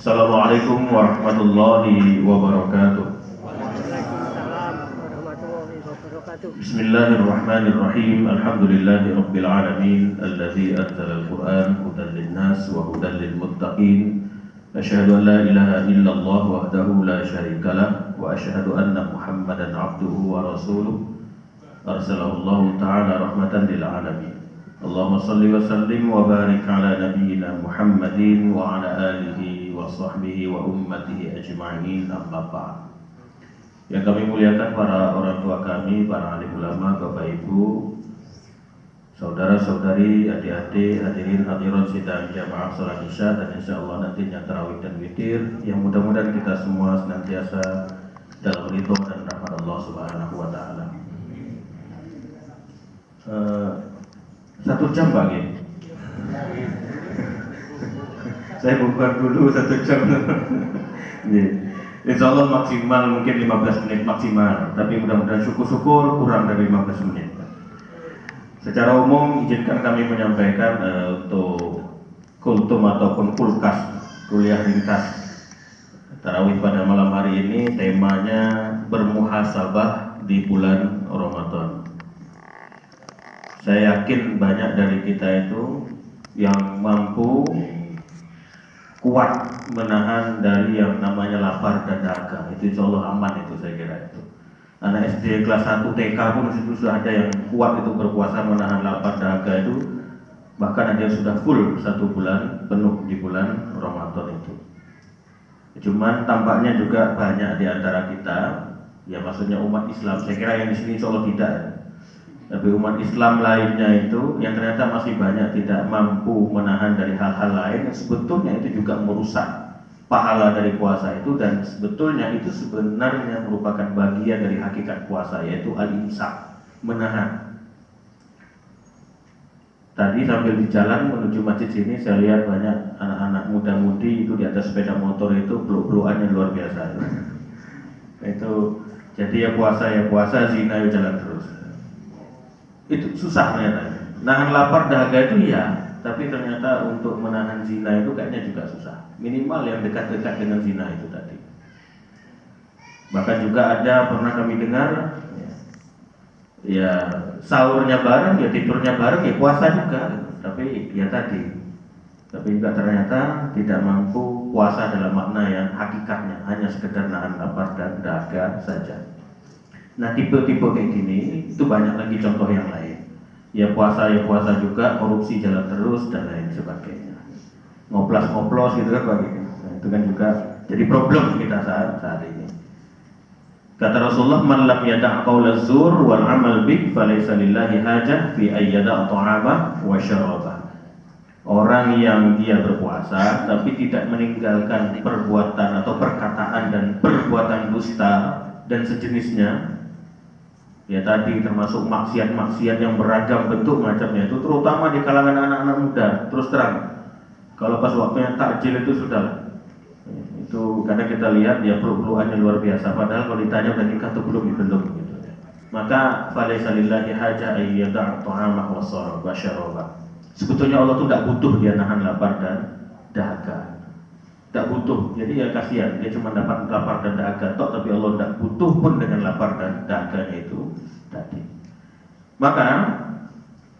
Assalamualaikum warahmatullahi wabarakatuh. Waalaikumsalam warahmatullahi wabarakatuh. Bismillahirrahmanirrahim. Alhamdulillahi rabbil alamin alladzi anzala al-Qur'an hudan lin-nas wa hudan lil-muttaqin. Asyhadu an la ilaha illallah wahdahu la syarikalah wa asyhadu anna Muhammadan abduhu wa rasuluh. Arsalahu Allah ta'ala rahmatan lil alamin. Allahumma salli wa sallim wa barik ala nabiyyina Muhammadin wa ala alihi wa sahbihi wa ummatihi ajma'in, amma ba'd. Yang kami muliakan para orang tua kami, para alim ulama, bapak ibu, saudara-saudari, adik-adik, hadirin hadirat sidang jamaah salat isya, dan insyaallah nantinya tarawih dan witir, yang mudah-mudahan kita semua senantiasa dalam ridho dan rahmat Allah Subhanahu wa taala. 1 jam Pak Gin. Saya buka dulu 1 jam. Insya Allah maksimal mungkin 15 menit maksimal, tapi mudah-mudahan syukur-syukur kurang dari 15 menit. Secara umum izinkan kami menyampaikan untuk kultum ataupun kulkas, kuliah ringkas tarawih pada malam hari ini, temanya bermuhasabah di bulan Ramadan. Saya yakin banyak dari kita itu yang mampu kuat menahan dari yang namanya lapar dan dahaga. Itu insya Allah aman, itu saya kira itu. Anak SD kelas 1 TK pun itu sudah ada yang kuat itu berpuasa menahan lapar dahaga itu. Bahkan ada yang sudah full 1 bulan penuh di bulan Ramadan itu. Cuman tampaknya juga banyak di antara kita, ya maksudnya umat Islam, saya kira yang di sini insya Allah tidak. Tapi umat Islam lainnya itu yang ternyata masih banyak tidak mampu menahan dari hal-hal lain yang sebetulnya itu juga merusak pahala dari puasa itu, dan sebetulnya itu sebenarnya merupakan bagian dari hakikat puasa, yaitu al-imsak, menahan. Tadi sambil di jalan menuju masjid sini saya lihat banyak anak-anak muda-mudi itu di atas sepeda motor itu peluk-pelukannya luar biasa. Itu jadi ya puasa, zina ya jalan terus. Itu susah ternyata. Nahan lapar dahaga itu ya, tapi ternyata untuk menahan zina itu kayaknya juga susah. Minimal yang dekat-dekat dengan zina itu tadi. Bahkan juga ada pernah kami dengar, ya sahurnya bareng, ya tidurnya bareng, ya puasa juga. Tapi ya tadi, tapi juga ternyata tidak mampu puasa dalam makna yang hakikatnya, hanya sekedar nahan lapar dan dahaga saja. Nah tipe-tipe kayak gini itu banyak lagi contoh yang lain. Ya puasa juga, korupsi jalan terus dan lain sebagainya. Ngoplos gitu kan Pak. Nah, itu kan juga jadi problem kita saat ini. Kata Rasulullah, "Man lam yada' qaula zur wal 'amal bih falaysa lillahi hajah fi ayyada' ta'amah wa syarabah." Orang yang dia berpuasa tapi tidak meninggalkan perbuatan atau perkataan dan perbuatan dusta dan sejenisnya, ya tadi termasuk maksiat-maksiat yang beragam bentuk macamnya itu, terutama di kalangan anak-anak muda. Terus terang, kalau pas waktunya takjil itu sudah, itu karena kita lihat dia peluk-pelukannya luar biasa, padahal kalau ditanya udah nikah atau belum gitu. Maka falaysa lillahi haja ayyada' ta'amah wa syarabah. Sebetulnya Allah tuh tidak butuh dia nahan lapar dan dahaga. Tak butuh, jadi ya kasihan, dia cuma dapat lapar dan dahaga tok, tapi Allah tidak butuh pun dengan lapar dan dahaganya itu tadi. Maka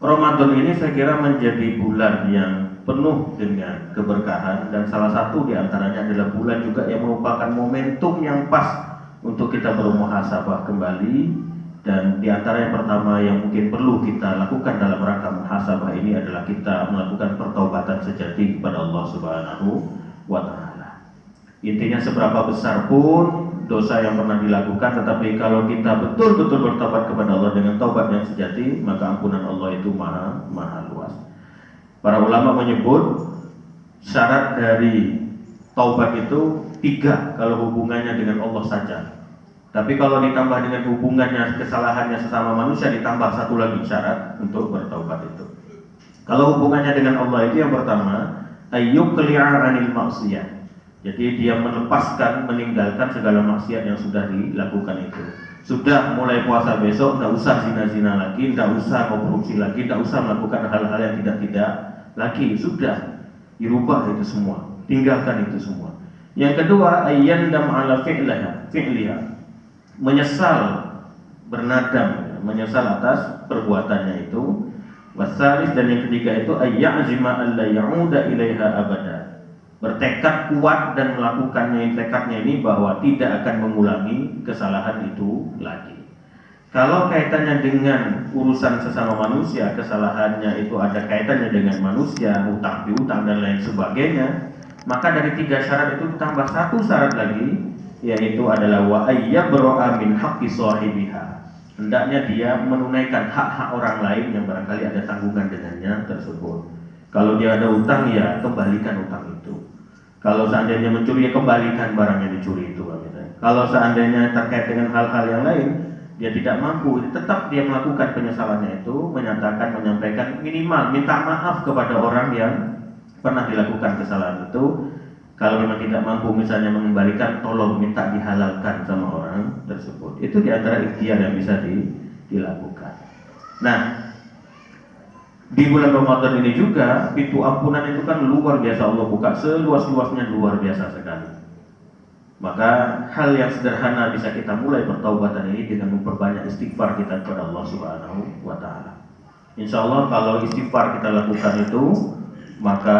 Ramadan ini saya kira menjadi bulan yang penuh dengan keberkahan, dan salah satu diantaranya adalah bulan juga yang merupakan momentum yang pas untuk kita bermuhasabah kembali. Dan diantara yang pertama yang mungkin perlu kita lakukan dalam rangka muhasabah ini adalah kita melakukan pertaubatan sejati kepada Allah Subhanahu wa ta'ala. Intinya seberapa besar pun dosa yang pernah dilakukan, tetapi kalau kita betul-betul bertobat kepada Allah dengan taubat yang sejati, maka ampunan Allah itu maha luas. Para ulama menyebut syarat dari taubat itu 3 kalau hubungannya dengan Allah saja. Tapi kalau ditambah dengan hubungannya, kesalahannya sesama manusia, ditambah 1 lagi syarat untuk bertaubat itu. Kalau hubungannya dengan Allah itu yang pertama, ayyuqli'a 'anil maksiyah. Jadi dia melepaskan, meninggalkan segala maksiat yang sudah dilakukan itu. Sudah mulai puasa besok, tidak usah zina-zina lagi, tidak usah korupsi lagi, tidak usah melakukan hal-hal yang tidak lagi. Sudah dirubah itu semua, tinggalkan itu semua. Yang kedua, ayyandam ala fi'liha, menyesal, bernadam, menyesal atas perbuatannya itu. Wasalis, dan yang ketiga itu ayyazima alla ya'uda ilaiha abada, bertekad kuat dan melakukannya, tekadnya ini bahwa tidak akan mengulangi kesalahan itu lagi. Kalau kaitannya dengan urusan sesama manusia, kesalahannya itu ada kaitannya dengan manusia, utang piutang dan lain sebagainya, maka dari 3 syarat itu ditambah 1 syarat lagi, yaitu adalah wa ayyabro'a min haqqi sahibiha, hendaknya dia menunaikan hak-hak orang lain yang barangkali ada tanggungan dengannya tersebut. Kalau dia ada utang, ya kembalikan utang itu. Kalau seandainya mencuri, ya kembalikan barang yang dicuri itu. Kalau seandainya terkait dengan hal-hal yang lain, dia tidak mampu, tetap dia melakukan penyesalannya itu, menyatakan, menyampaikan, minimal minta maaf kepada orang yang pernah dilakukan kesalahan itu. Kalau memang tidak mampu misalnya mengembalikan, tolong minta dihalalkan sama orang tersebut. Itu diantara ikhtiar yang bisa dilakukan. Nah, di bulan Ramadan ini juga pintu ampunan itu kan luar biasa Allah buka, seluas-luasnya, luar biasa sekali. Maka hal yang sederhana bisa kita mulai pertaubatan ini dengan memperbanyak istighfar kita kepada Allah Subhanahu wa taala. Insya Allah kalau istighfar kita lakukan itu, maka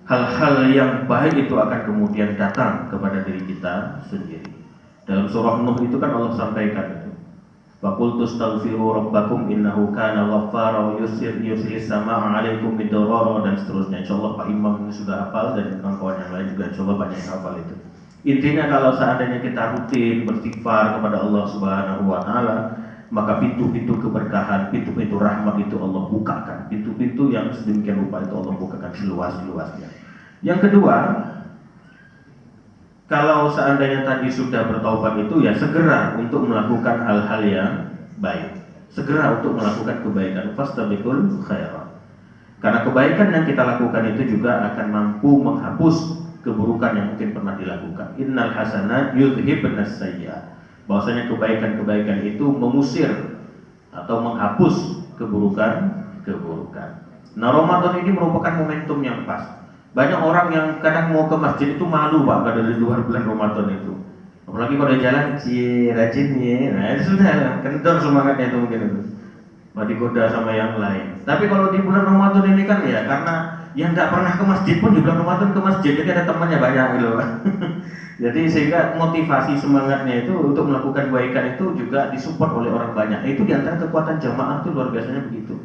hal-hal yang baik itu akan kemudian datang kepada diri kita sendiri. Dalam surah Nuh itu kan Allah sampaikan itu, faqultu astaghfiru rabbakum innahu kana ghaffara yursilis samaa'a 'alaikum midrara, dan seterusnya. Insyaallah Pak Imam ini sudah hafal, dan kawan-kawan yang lain juga insyaallah banyak yang hafal itu. Intinya kalau seandainya kita rutin beristighfar kepada Allah Subhanahu wa taala, maka pintu-pintu keberkahan, pintu-pintu rahmat itu Allah bukakan. Pintu-pintu yang sedemikian rupa itu Allah bukakan seluas-luasnya. Yang kedua, kalau seandainya tadi sudah bertaubat itu, ya segera untuk melakukan hal-hal yang baik. Segera untuk melakukan kebaikan. Fastabiqul khairat. Karena kebaikan yang kita lakukan itu juga akan mampu menghapus keburukan yang mungkin pernah dilakukan. Innal hasanat yudhibnas sayyi'at. Bahwasanya kebaikan-kebaikan itu mengusir atau menghapus keburukan-keburukan. Nah, Ramadan ini merupakan momentum yang pas. Banyak orang yang kadang mau ke masjid itu malu Pak pada di luar bulan Ramadan itu. Apalagi kalau jalan rajin ya. Nah, itu sudah kendor semangatnya itu mungkin itu. Mau digoda sama yang lain. Tapi kalau di bulan Ramadan ini kan ya, karena yang nggak pernah ke masjid pun di bulan Ramadan ke masjid, jadi ada temannya banyak gitu. Jadi sehingga motivasi semangatnya itu untuk melakukan kebaikan itu juga disupport oleh orang banyak. Itu diantara kekuatan jamaah itu luar biasanya begitu.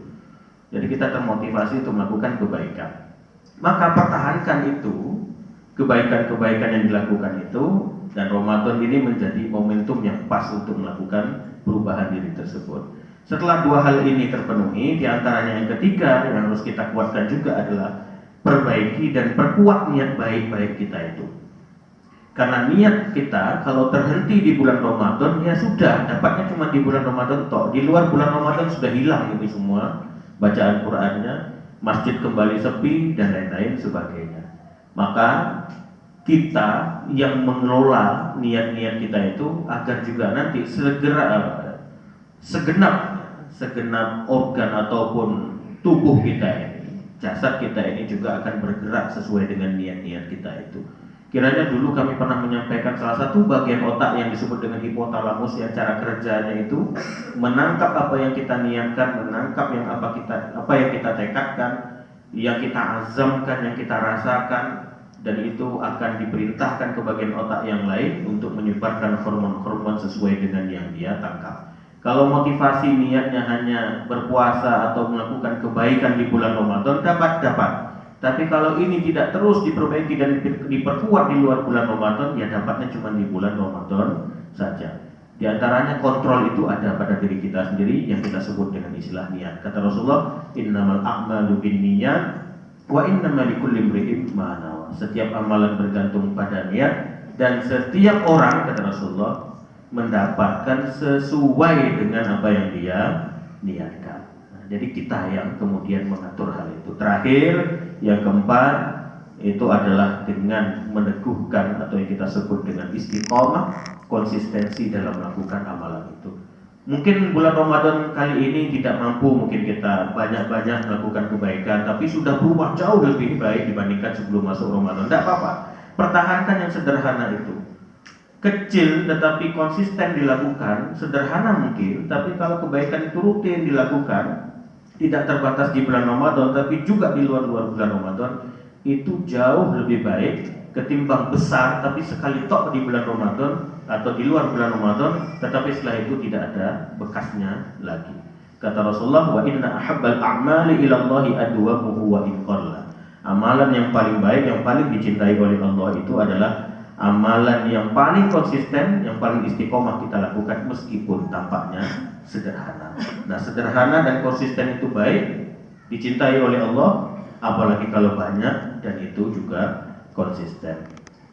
Jadi kita termotivasi untuk melakukan kebaikan. Maka pertahankan itu, kebaikan-kebaikan yang dilakukan itu, dan Ramadan ini menjadi momentum yang pas untuk melakukan perubahan diri tersebut. Setelah 2 hal ini terpenuhi, diantaranya yang ketiga yang harus kita kuatkan juga adalah perbaiki dan perkuat niat baik-baik kita itu. Karena niat kita kalau terhenti di bulan Ramadan, ya sudah, dapatnya cuma di bulan Ramadan toh. Di luar bulan Ramadan sudah hilang itu semua bacaan Qur'annya, masjid kembali sepi dan lain-lain sebagainya. Maka kita yang mengelola niat-niat kita itu agar juga nanti segenap organ ataupun tubuh kita ini, jasad kita ini juga akan bergerak sesuai dengan niat-niat kita itu. Kiranya dulu kami pernah menyampaikan salah satu bagian otak yang disebut dengan hipotalamus, yang cara kerjanya itu menangkap apa yang kita niatkan, menangkap apa yang kita tekadkan, yang kita azamkan, yang kita rasakan, dan itu akan diperintahkan ke bagian otak yang lain untuk menyebarkan hormon-hormon sesuai dengan yang dia tangkap. Kalau motivasi niatnya hanya berpuasa atau melakukan kebaikan di bulan Ramadan, dapat. Tapi kalau ini tidak terus diperbaiki dan diperkuat di luar bulan Ramadan, ya dapatnya cuma di bulan Ramadan saja. Di antaranya kontrol itu ada pada diri kita sendiri yang kita sebut dengan istilah niat. Kata Rasulullah, innamal a'malu binniyat wa innamal likulli imri'in ma nawa. Setiap amalan bergantung pada niat, dan setiap orang, kata Rasulullah, mendapatkan sesuai dengan apa yang dia niatkan. Nah, jadi kita yang kemudian mengatur hal itu. Terakhir, yang keempat, itu adalah dengan meneguhkan atau yang kita sebut dengan istiqomah, konsistensi dalam melakukan amalan itu. Mungkin bulan Ramadan kali ini tidak mampu, mungkin kita banyak-banyak melakukan kebaikan, tapi sudah berubah jauh lebih baik dibandingkan sebelum masuk Ramadan. Tidak apa-apa. pertahankan yang sederhana itu. Kecil tetapi konsisten dilakukan, sederhana mungkin, tapi kalau kebaikan itu rutin dilakukan, tidak terbatas di bulan Ramadan, tapi juga di luar bulan Ramadan, itu jauh lebih baik ketimbang besar tapi sekali tok di bulan Ramadan atau di luar bulan Ramadan, tetapi setelah itu tidak ada bekasnya lagi. Kata Rasulullah, wa inna ahabbal a'mali ilallahi adwamuhu wa in qalla. Amalan yang paling baik, yang paling dicintai oleh Allah itu adalah amalan yang paling konsisten, yang paling istiqomah kita lakukan meskipun tampaknya sederhana. Nah, sederhana dan konsisten itu baik, dicintai oleh Allah, apalagi kalau banyak dan itu juga konsisten.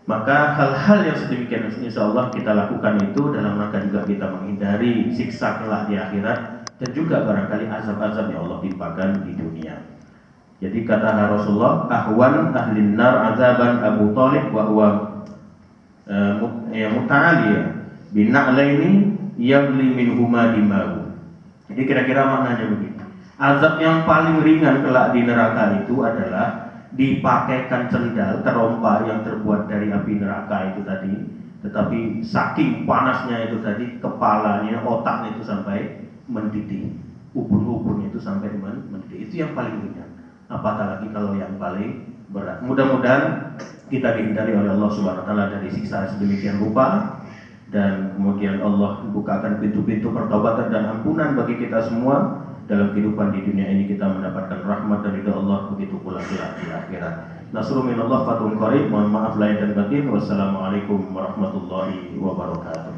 Maka hal-hal yang sedemikian insya Allah kita lakukan itu dalam rangka juga kita menghindari siksa kelak di akhirat dan juga barangkali azab-azab yang Allah timpakan di dunia. Jadi kata Rasulullah, ahwan ahlin nar azaban Abu Thalib wa huwa muta'aliyah bina'laini yagli minhuma dimahu. Jadi kira-kira maknanya begini. Azab yang paling ringan kelak di neraka itu adalah dipakaikan sendal terompa yang terbuat dari api neraka itu tadi, tetapi saking panasnya itu tadi, kepalanya, otaknya itu sampai mendidih, ubun-ubunnya itu sampai mendidih. Itu yang paling ringan. Apatah lagi kalau yang paling berat. Mudah-mudahan kita dihindari oleh Allah Subhanahu wa taala dari siksa sedemikian rupa, dan kemudian Allah bukakan pintu-pintu pertobatan dan ampunan bagi kita semua. Dalam kehidupan di dunia ini kita mendapatkan rahmat dari Allah, begitu pula kelak di akhirat. Nasrul minallah fathun qarib. Mohon maaf lahir dan batin. Wassalamualaikum warahmatullahi wabarakatuh.